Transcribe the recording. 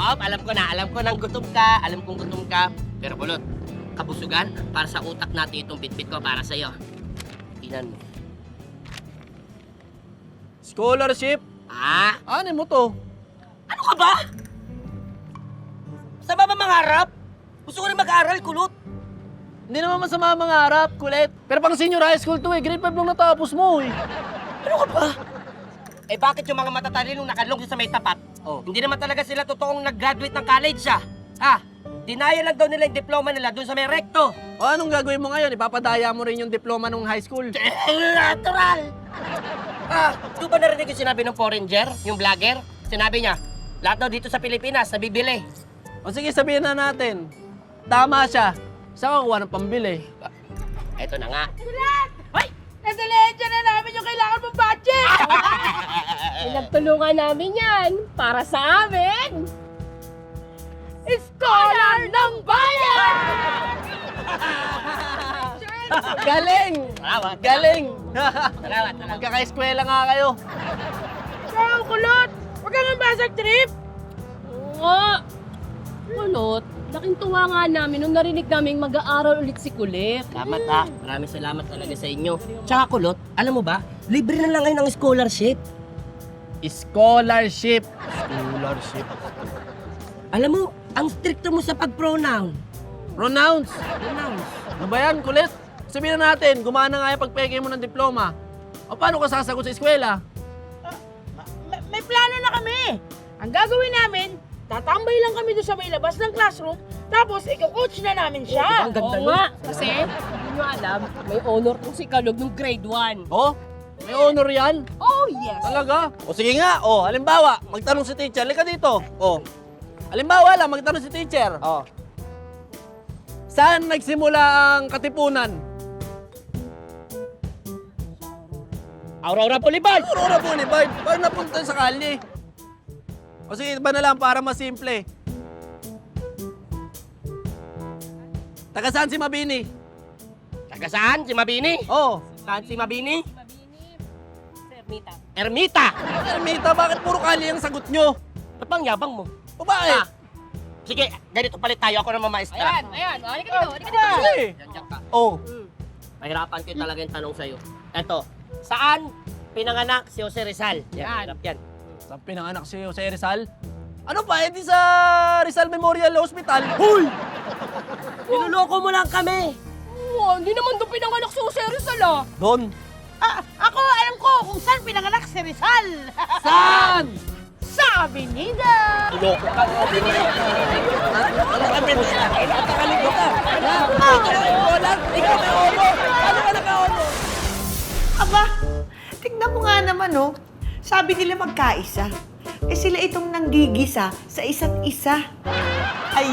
Oo, alam ko nang gutom ka. Alam kong gutom ka. Pero kulot, kabusugan, para sa utak natin itong bitbit ko para sa'yo. Tingnan mo. Scholarship? Ah? Ano mo to? Ano ka ba? Sa ba mangarap? Gusto ko rin mag-aaral, kulot. Hindi naman masama mangarap, kulit. Pero pang senior high school to eh. Grade 5 lang natapos mo eh. Ano ka ba? Eh bakit yung mga matatalinong nakalong sa may tapat? Oh. Hindi naman talaga sila totoong nag-graduate ng college ah. Dinaya lang daw nila yung diploma nila doon sa may recto. O anong gagawin mo ngayon? Ipapadaya mo rin yung diploma nung high school. Natural! Di ba narinig yung sinabi ng foreigner, yung vlogger? Sinabi niya, lahat daw dito sa Pilipinas nabibili. O sige, sabihin na natin. Tama siya. Saan kakuha ng pambili? Eto na nga. Hoy! Nasalensya na namin yung kailangan mong budget! Pinagtulungan namin yan para sa amin. Scholar ng bayan! Galing! Salamat. Galing! Salamat. Magkaka-eskwela nga kayo. Ikaw, kulot! Huwag kang ambasag trip! Oo nga. Kulot, laking tuwa nga namin nung narinig naming mag-aaral ulit si Kulit. Salamat Maraming salamat talaga sa inyo. Tsaka kulot, alam mo ba, libre na lang ngayon ng scholarship. Scholarship. Scholarship. Alam mo, ang stricto mo sa pag-pronoun. Pronounce. Pronouns. Ano ba yan, kulit? Sabihin na natin, gumana nga yung pagpeke mo ng diploma. O paano ka sasagot sa eskwela? May plano na kami! Ang gagawin namin, tatambay lang kami doon sa may labas ng classroom, tapos iko-coach na namin siya. Ang ganda Oo nga, kasi hindi nyo alam, may honor tong si Kalog nung grade 1. Oh, may honor yan? Oh, yes. Talaga? O sige nga, halimbawa, magtanong si teacher, lika dito. Halimbawa lang, magtanong si teacher. Saan nagsimula ang katipunan? Aurora Boulevard! Aurora Boulevard, paano napunta sa kalye? O sige, iba na lang para mas simple. Taga saan si Mabini? Taga saan? Si Mabini? Oh, Saan si Mabini? Ermita. Ermita! Ermita, bakit puro kalye ang sagot nyo? Ba't bang yabang mo? O bakit? Sige, ganito palit tayo. Ako naman maestra. Ayan. Halika dito, halika dito. Sige. Diyan ka. Oh, Mahirapan ko talaga yung tanong sa'yo. Eto, saan pinanganak si Jose Rizal? Yan. Hirap yan. saan pinanganak si Jose Rizal? Ano pa, edi sa Rizal Memorial Hospital? Huy! Niloloko mo lang kami! Oo, hindi naman doon pinanganak si Jose Rizal ah. Doon. Ako, alam ko kung saan pinanganak si Rizal! Saan? Sa Avenida! Niloloko ka. Nakaligo ka. Ikaw lang, ikaw may ono. Ano ka naka-ono? Aba, tignan mo nga naman, oh. Sabi nila magkaisa. Eh sila itong nanggigisa sa isa't isa. Ay!